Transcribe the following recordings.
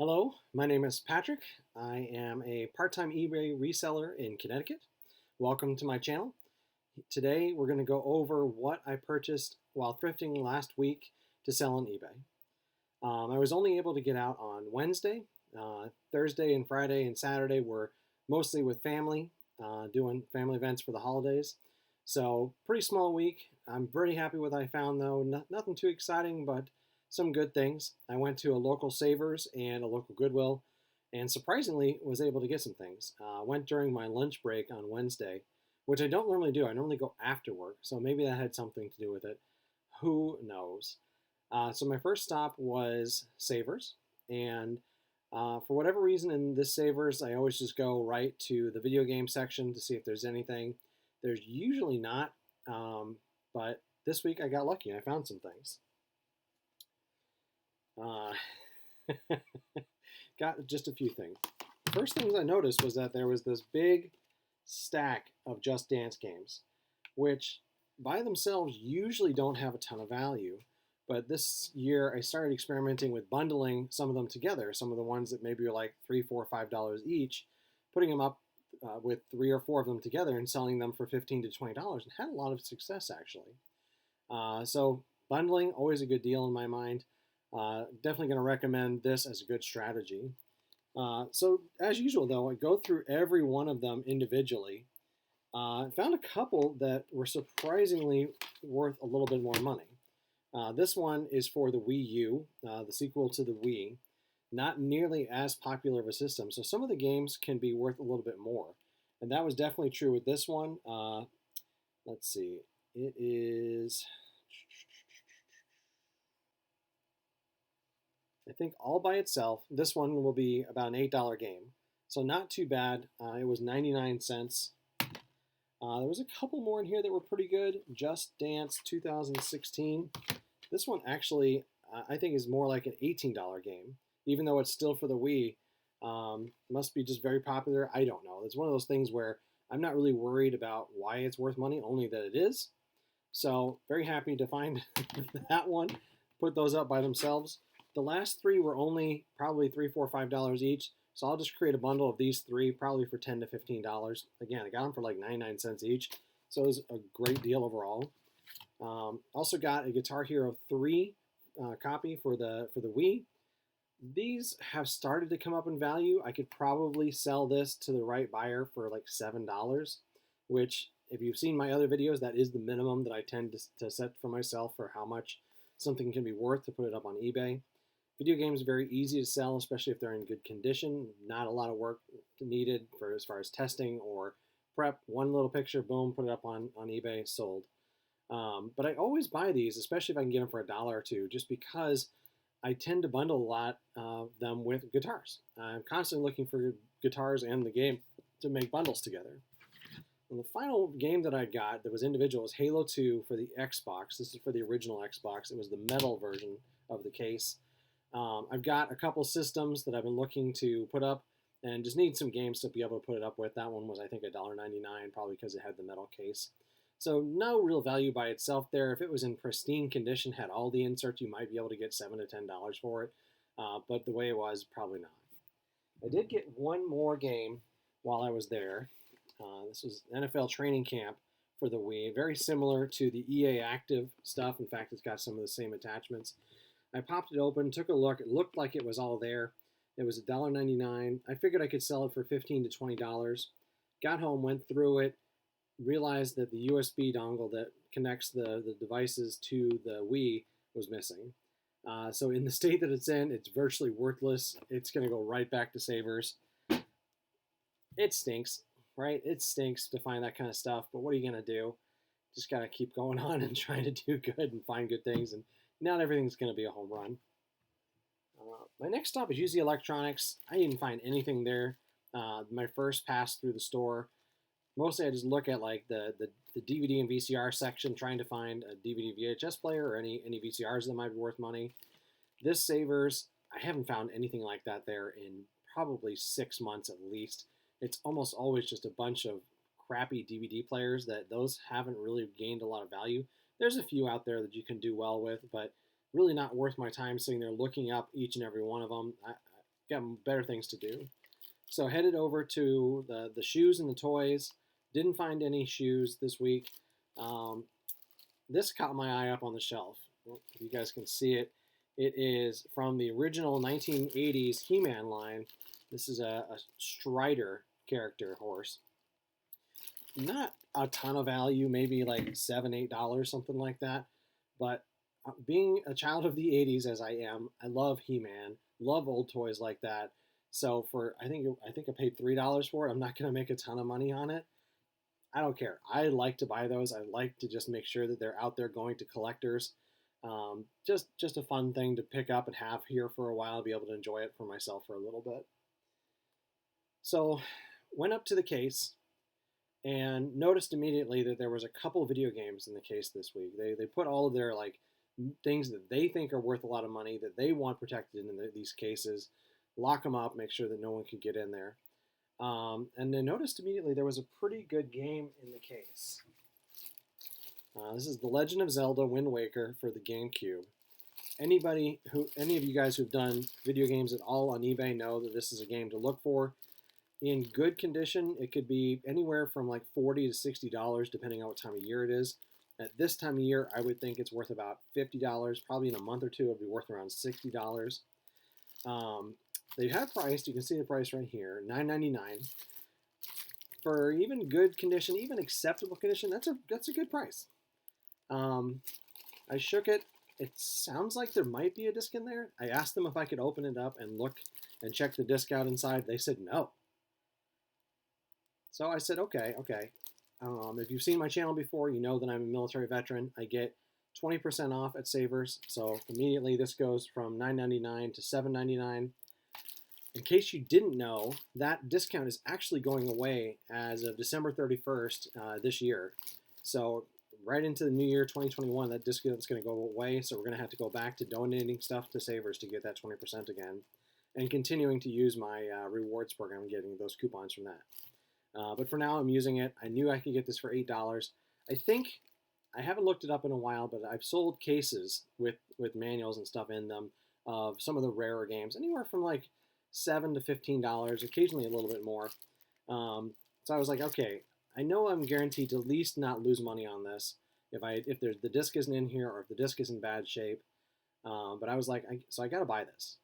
Hello, my name is Patrick. I am a part-time eBay reseller in Connecticut. Welcome to my channel. Today we're going to go over what I purchased while thrifting last week to sell on eBay. I was only able to get out on Wednesday. Thursday and Friday and Saturday were mostly with family, doing family events for the holidays. So pretty small week. I'm very happy with what I found though. Nothing too exciting, but some good things. I went to a local Savers and a local Goodwill and surprisingly was able to get some things. Went during my lunch break on Wednesday, which I don't normally do. I normally go after work, so maybe that had something to do with it. Who knows? So my first stop was Savers, and for whatever reason in this Savers, I always just go right to the video game section to see if there's anything. There's usually not, but this week I got lucky and I found some things. Uh, got just a few things. The first things I noticed was that there was this big stack of Just Dance games, which by themselves usually don't have a ton of value. But this year I started experimenting with bundling some of them together, some of the ones that maybe are like $3, $4, $5 each, putting them up with 3 or 4 of them together and selling them for $15 to $20 and had a lot of success actually. So bundling, always a good deal in my mind. Definitely going to recommend this as a good strategy. So as usual though, I go through every one of them individually. I found a couple that were surprisingly worth a little bit more money. This one is for the Wii U, the sequel to the Wii. Not nearly as popular of a system, so some of the games can be worth a little bit more. And that was definitely true with this one. Let's see, it is, I think all by itself, this one will be about an $8 game. So not too bad. It was 99 cents. There was a couple more in here that were pretty good. Just Dance 2016. This one actually, I think is more like an $18 game, even though it's still for the Wii. Must be just very popular. I don't know. It's one of those things where I'm not really worried about why it's worth money, only that it is. So very happy to find that one. Put those up by themselves. The last 3 were only probably $3, $4, $5 each. So I'll just create a bundle of these 3, probably for $10 to $15. Again, I got them for like 99 cents each. So it was a great deal overall. Also got a Guitar Hero 3 copy for the Wii. These have started to come up in value. I could probably sell this to the right buyer for like $7, which if you've seen my other videos, that is the minimum that I tend to set for myself for how much something can be worth to put it up on eBay. Video games are very easy to sell, especially if they're in good condition. Not a lot of work needed for as far as testing or prep. One little picture, boom, put it up on eBay, sold. But I always buy these, especially if I can get them for $1 or $2, just because I tend to bundle a lot of them with guitars. I'm constantly looking for guitars and the game to make bundles together. And the final game that I got that was individual was Halo 2 for the Xbox. This is for the original Xbox. It was the metal version of the case. I've got a couple systems that I've been looking to put up and just need some games to be able to put it up with. That one was, I think, $1.99, probably because it had the metal case. So no real value by itself there. If it was in pristine condition, had all the inserts, you might be able to get $7 to $10 for it. But the way it was, probably not. I did get one more game while I was there. This was NFL training camp for the Wii. Very similar to the EA Active stuff. In fact, it's got some of the same attachments. I popped it open, took a look. It looked like it was all there. It was $1.99. I figured I could sell it for $15 to $20. Got home, went through it, realized that the USB dongle that connects the devices to the Wii was missing. So in the state that it's in, it's virtually worthless. It's going to go right back to Savers. It stinks, right? It stinks to find that kind of stuff, but what are you going to do? Just got to keep going on and trying to do good and find good things, and not everything's going to be a home run. My next stop is Uzi Electronics. I didn't find anything there. My first pass through the store, mostly I just look at like the DVD and VCR section, trying to find a DVD VHS player or any VCRs that might be worth money. This Savers, I haven't found anything like that there in probably 6 months at least. It's almost always just a bunch of crappy DVD players that those haven't really gained a lot of value. There's a few out there that you can do well with, but really not worth my time sitting there looking up each and every one of them. got better things to do. So headed over to the shoes and the toys. Didn't find any shoes this week. This caught my eye up on the shelf. If you guys can see it, it is from the original 1980s He-Man line. This is a Strider character horse. Not a ton of value, maybe like $7, $8, something like that. But being a child of the 80s as I am, I love He-Man, love old toys like that. So for I think I paid $3 for it. I'm not gonna make a ton of money on it. I don't care. I like to buy those. I like to just make sure that they're out there going to collectors. Just a fun thing to pick up and have here for a while, be able to enjoy it for myself for a little bit. So went up to the case and noticed immediately that there was a couple video games in the case this week. They put all of their like things that they think are worth a lot of money that they want protected in these cases, lock them up, make sure that no one can get in there. And then noticed immediately there was a pretty good game in the case. This is The Legend of Zelda Wind Waker for the GameCube. Any of you guys who've done video games at all on eBay know that this is a game to look for. In good condition, it could be anywhere from like $40 to $60, depending on what time of year it is. At this time of year, I would think it's worth about $50. Probably in a month or two, it'll be worth around $60. They have priced, you can see the price right here, $9.99. For even good condition, even acceptable condition, that's a good price. I shook it. It sounds like there might be a disc in there. I asked them if I could open it up and look and check the disc out inside. They said no. So I said, okay. If you've seen my channel before, you know that I'm a military veteran. I get 20% off at Savers. So immediately this goes from $9.99 to $7.99. In case you didn't know, that discount is actually going away as of December 31st this year. So right into the new year 2021, that discount is going to go away. So we're going to have to go back to donating stuff to Savers to get that 20% again, and continuing to use my rewards program and getting those coupons from that. But for now, I'm using it. I knew I could get this for $8. I think, I haven't looked it up in a while, but I've sold cases with manuals and stuff in them of some of the rarer games, anywhere from like $7 to $15, occasionally a little bit more. So I was like, okay, I know I'm guaranteed to at least not lose money on this if the disc isn't in here or if the disc is in bad shape. But I was like, so I got to buy this.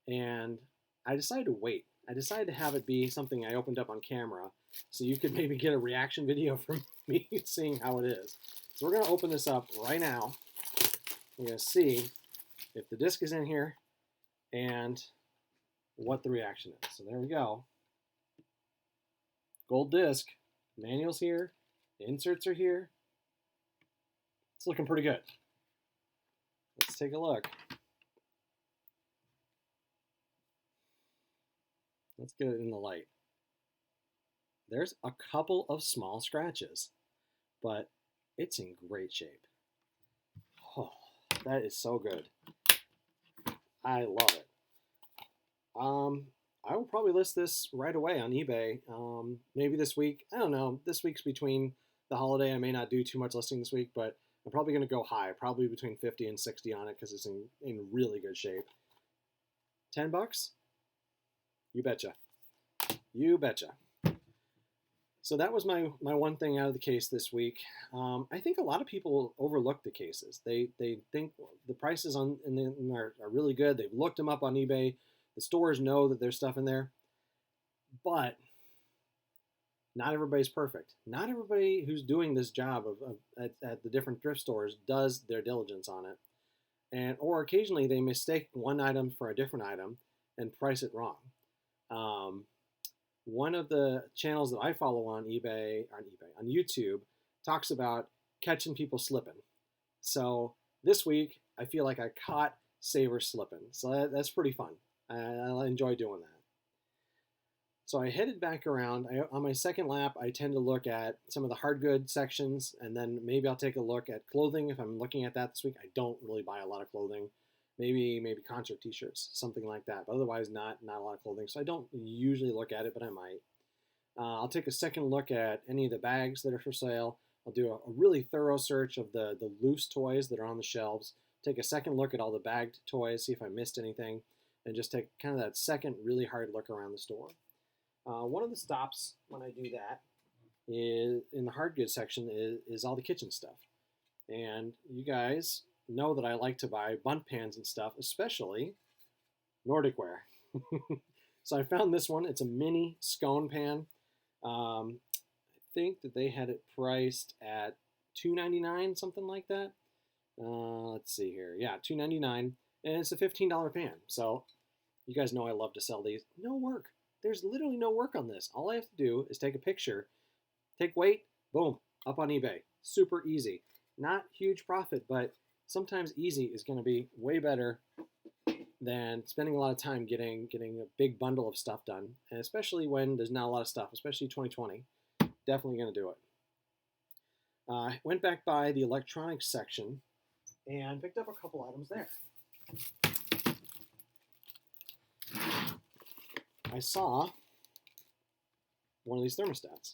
And I decided to wait. I decided to have it be something I opened up on camera so you could maybe get a reaction video from me seeing how it is. So we're going to open this up right now. We're going to see if the disc is in here and what the reaction is. So there we go. Gold disc. Manual's here. The inserts are here. It's looking pretty good. Let's take a look. Let's get it in the light. There's a couple of small scratches, but it's in great shape. Oh, that is so good. I love it. I will probably list this right away on eBay. Maybe this week. I don't know. This week's between the holiday. I may not do too much listing this week, but I'm probably going to go high. Probably between 50 and 60 on it because it's in really good shape. $10? You betcha. You betcha. So that was my one thing out of the case this week. I think a lot of people overlook the cases. They think the prices in them are really good. They've looked them up on eBay. The stores know that there's stuff in there. But not everybody's perfect. Not everybody who's doing this job at the different thrift stores does their diligence on it. Or occasionally they mistake one item for a different item and price it wrong. One of the channels that I follow on YouTube talks about catching people slipping. So this week, I feel like I caught Savers slipping. So that's pretty fun. I enjoy doing that. So I headed back around. On my second lap, I tend to look at some of the hard good sections, and then maybe I'll take a look at clothing if I'm looking at that this week. I don't really buy a lot of clothing. Maybe concert t-shirts, something like that. But otherwise, not a lot of clothing. So I don't usually look at it, but I might. I'll take a second look at any of the bags that are for sale. I'll do a really thorough search of the loose toys that are on the shelves. Take a second look at all the bagged toys, see if I missed anything. and just take kind of that second really hard look around the store. One of the stops when I do that is in the hard goods section is all the kitchen stuff. And you guys know that I like to buy bunt pans and stuff, especially Nordic ware. So I found this one. It's a mini scone pan. I think that they had it priced at $2.99, something like that. Let's see here. Yeah, $2.99, and it's a $15 pan. So you guys know I love to sell these. No work. There's literally no work on this. All I have to do is take a picture, take weight, boom, up on eBay. Super easy. Not huge profit, but sometimes easy is going to be way better than spending a lot of time getting a big bundle of stuff done, and especially when there's not a lot of stuff, especially 2020. Definitely going to do it. I went back by the electronics section and picked up a couple items there. I saw one of these thermostats,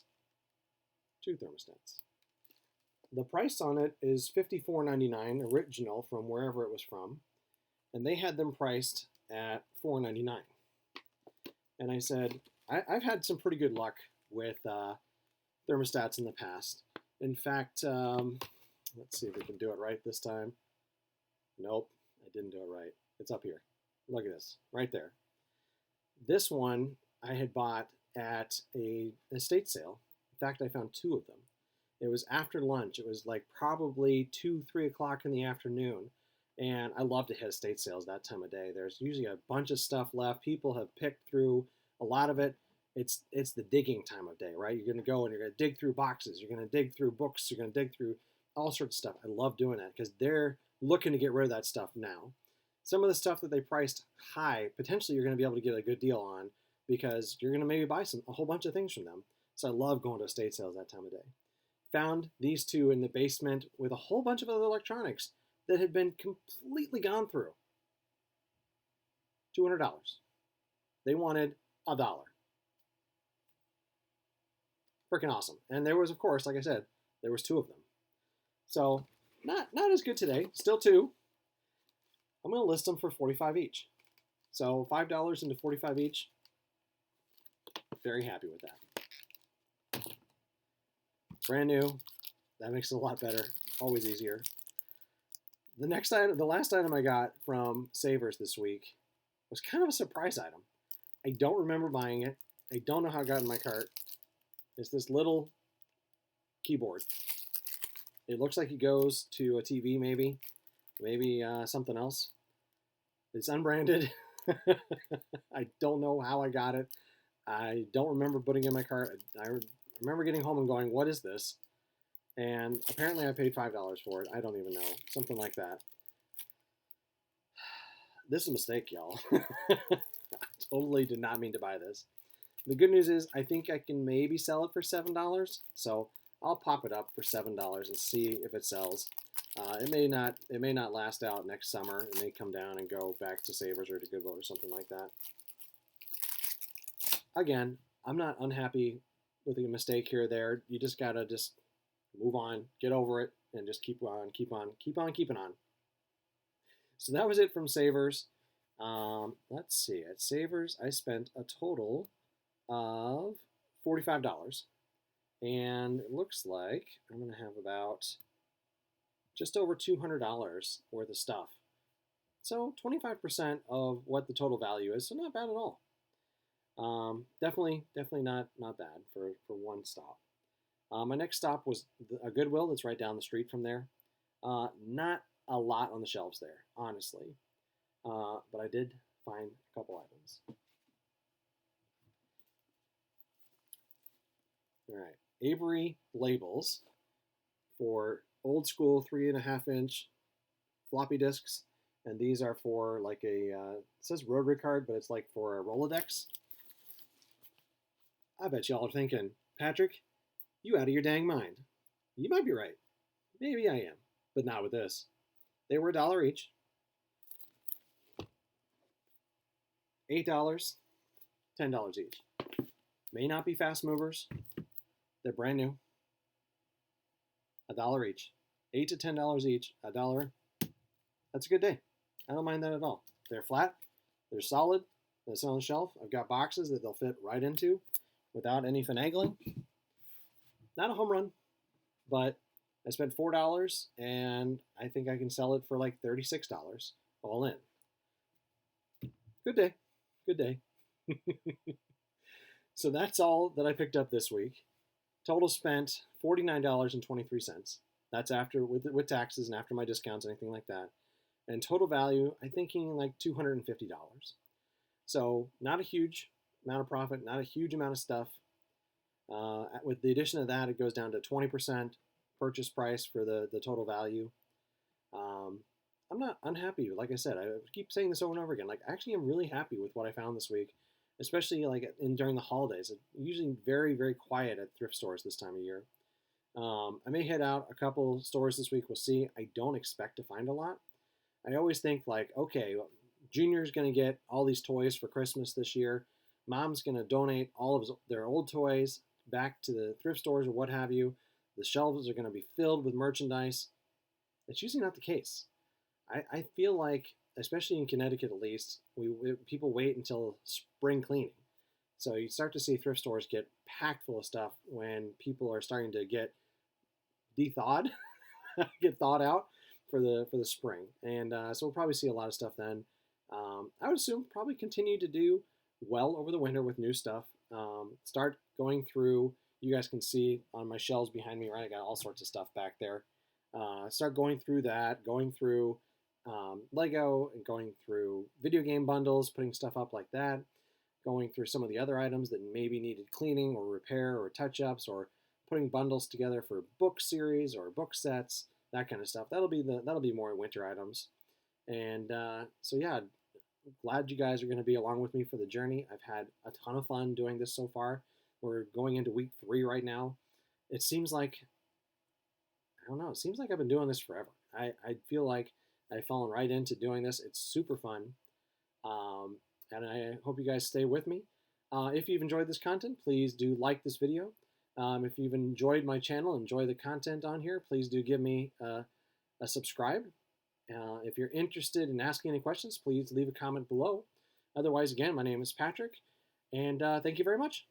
2 thermostats. The price on it is $54.99 original from wherever it was from, and they had them priced at $4.99. And I said, I've had some pretty good luck with thermostats in the past. In fact, let's see if we can do it right this time. Nope, I didn't do it right. It's up here. Look at this, right there. This one I had bought at an estate sale. In fact, I found 2 of them. It was after lunch. It was like probably 2, 3 o'clock in the afternoon. And I love to hit estate sales that time of day. There's usually a bunch of stuff left. People have picked through a lot of it. It's the digging time of day, right? You're going to go and you're going to dig through boxes. You're going to dig through books. You're going to dig through all sorts of stuff. I love doing that because they're looking to get rid of that stuff now. Some of the stuff that they priced high, potentially you're going to be able to get a good deal on because you're going to maybe buy a whole bunch of things from them. So I love going to estate sales that time of day. Found these 2 in the basement with a whole bunch of other electronics that had been completely gone through. $200. They wanted $1. Freaking awesome. And there was, of course, like I said, there was 2 of them. So not as good today. Still 2. I'm going to list them for $45 each. So $5 into $45 each. Very happy with that. Brand new. That makes it a lot better. Always easier. The last item I got from Savers this week was kind of a surprise item. I don't remember buying it. I don't know how it got in my cart. It's this little keyboard. It looks like it goes to a TV, maybe something else. It's unbranded. I don't know how I got it. I don't remember putting it in my cart. I remember getting home and going, what is this? And apparently I paid $5 for it. I don't even know. Something like that. This is a mistake, y'all. I totally did not mean to buy this. The good news is I think I can maybe sell it for $7. So I'll pop it up for $7 and see if it sells. It may not last out next summer. It may come down and go back to Savers or to Goodwill or something like that. Again, I'm not unhappy with a mistake here or there. You just gotta move on, get over it, and just keep on keeping on. So that was it from Savers. Let's see. At Savers, I spent a total of $45. And it looks like I'm going to have about just over $200 worth of stuff. So 25% of what the total value is, so not bad at all. Definitely not bad for one stop. My next stop was a Goodwill that's right down the street from there. Not a lot on the shelves there, honestly. But I did find a couple items. All right, Avery labels for old school 3.5-inch floppy disks, and these are for like a, it says rotary card, but it's like for a Rolodex. I bet y'all are thinking, Patrick, you out of your dang mind. You might be right. Maybe I am, but not with this. They were $1 each. $8, $10 each. May not be fast movers. They're brand new. $1 each. $8 to $10 each. $1. That's a good day. I don't mind that at all. They're flat. They're solid. They're on the shelf. I've got boxes that they'll fit right into without any finagling. Not a home run, but I spent $4 and I think I can sell it for like $36 all in. Good day. Good day. So that's all that I picked up this week. Total spent $49.23. That's after with taxes and after my discounts, anything like that. And total value, I'm thinking like $250. So not a huge amount of profit, not a huge amount of stuff. With the addition of that, it goes down to 20% purchase price for the total value. I'm not unhappy. Like I said, I keep saying this over and over again. Like, actually, I'm really happy with what I found this week, especially like during the holidays. It's usually very, very quiet at thrift stores this time of year. I may head out a couple stores this week. We'll see. I don't expect to find a lot. I always think like, okay, Junior's going to get all these toys for Christmas this year. Mom's going to donate all of their old toys back to the thrift stores or what have you. The shelves are going to be filled with merchandise. It's usually not the case. I feel like, especially in Connecticut at least, people wait until spring cleaning. So you start to see thrift stores get packed full of stuff when people are starting to get de-thawed, get thawed out for the spring. And so we'll probably see a lot of stuff then. I would assume probably continue to do well over the winter with new stuff. Start going through, you guys can see on my shelves behind me, right? I got all sorts of stuff back there. Start going through that, going through Lego and going through video game bundles, putting stuff up like that, going through some of the other items that maybe needed cleaning or repair or touch-ups, or putting bundles together for book series or book sets, that kind of stuff. That'll be more winter items. And so yeah, glad you guys are going to be along with me for the journey. I've had a ton of fun doing this so far. We're going into week 3 right now. It seems like, I don't know, it seems like I've been doing this forever. I feel like I've fallen right into doing this. It's super fun. And I hope you guys stay with me. If you've enjoyed this content, please do like this video. If you've enjoyed my channel, enjoy the content on here, please do give me a subscribe. If you're interested in asking any questions, please leave a comment below. Otherwise, again, my name is Patrick, and thank you very much.